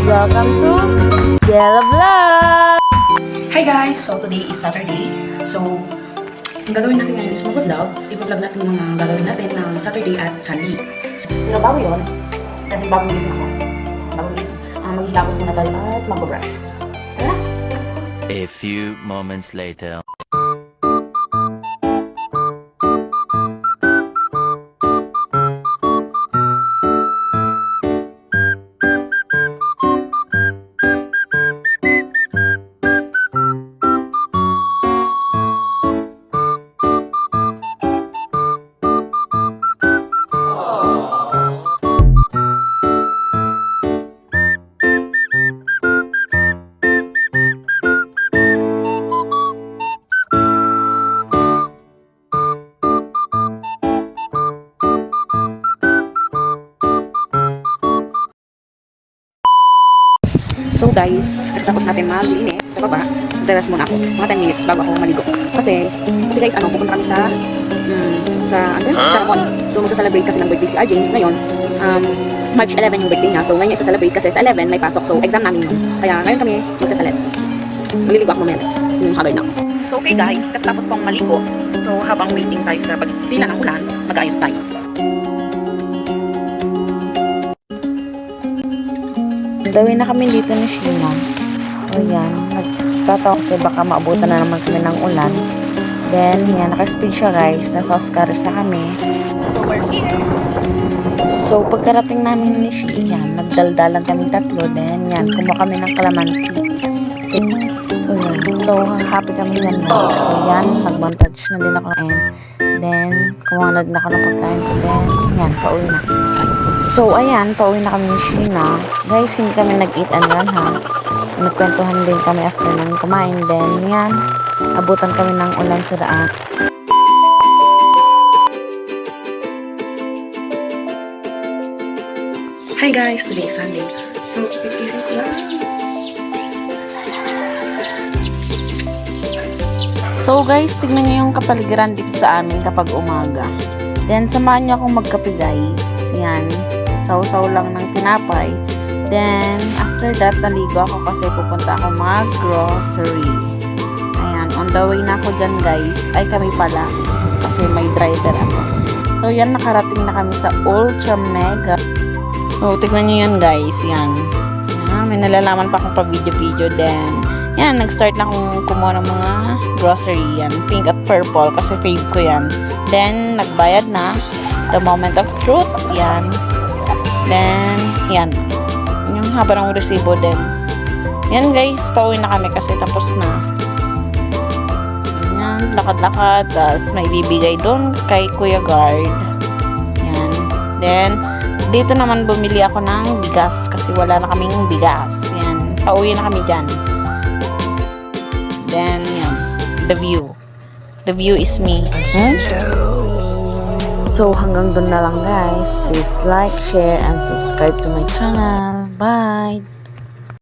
Welcome to Jella Vlog! Hi guys! So today is Saturday. So, ang gagawin natin ngayon is mag-vlog. I-vlog natin yung mga gagawin natin ng Saturday at Sunday. So, pero bago yun, dahil bagong gising ako. Maghihilamos muna tayo at mag-brush. Tara na! A few moments later. So guys, tapos natin maglinis sa baba. Daras muna ako, mga 10 minutes bago ako maligo. Kasi guys, pupunta kami sa ceremony. So magsa-celebrate kasi ng birthday si R. James ngayon. March 11 yung birthday niya. So ngayon isa-celebrate kasi sa 11 may pasok. So exam namin yun. Kaya ngayon kami magsa-celebrate. Maliligo ako mamaya. Yung hagard na ako. So okay guys, tapos kong maligo. So habang waiting tayo sa pagtila ng ulan, mag-ayos tayo. Dawin na kami dito ni Sheena. O yan, nagtatawa kasi baka maabutan na naman kami ng ulan. Then, yan, naka-speed siya guys. Nasa Oscars na kami. So we're here. So, pagkarating namin ni Sheena, nagdaldalan kaming tatlo. Then, yan, kumuha kami ng kalamansi. So, yan. So, happy kami yan guys. So, yan, mag-montage na din ako. And, then, kumuha na din ako ng pagkain ko. Then, yan, pauwi na. So, ayan, pauwi na kami ni Sheena. Guys, hindi kami nag-eat and run, ha. Nagkwentuhan din kami after nang kumain. Then, yan, abutan kami ng ulan sa daan. Hi guys, today is Sunday. So, itisip ko lang. So, guys, tignan niyo yung kapaligiran dito sa amin kapag umaga. Then, samahan niyo akong magkape, guys. Yan. Saw-saw lang ng tinapay. Then, after that, naligo ako kasi pupunta ako mag-grocery. Ayan, on the way na ako dyan, guys. Ay, kami pala. Kasi may driver ako. So, yan, nakarating na kami sa Ultra Mega. So, tignan nyo yan, guys. Yan. Yan, may nalalaman pa akong pa-video-video. Then, yan, nag-start na akong kumuha ng mga grocery. Yan, pink at purple kasi fave ko yan. Then, nagbayad na. The moment of truth. Yan. Then, yan. Yung haba ng resibo din. Yan guys, pauwi na kami kasi tapos na. Yan, lakad-lakad. Tapos may bibigay doon kay Kuya Guard. Yan. Then, dito naman bumili ako ng bigas kasi wala na kaming bigas. Yan. Pauwi na kami dyan. Then, yan. The view. The view is me. So, hanggang doon na lang guys. Please like, share, and subscribe to my channel. Bye!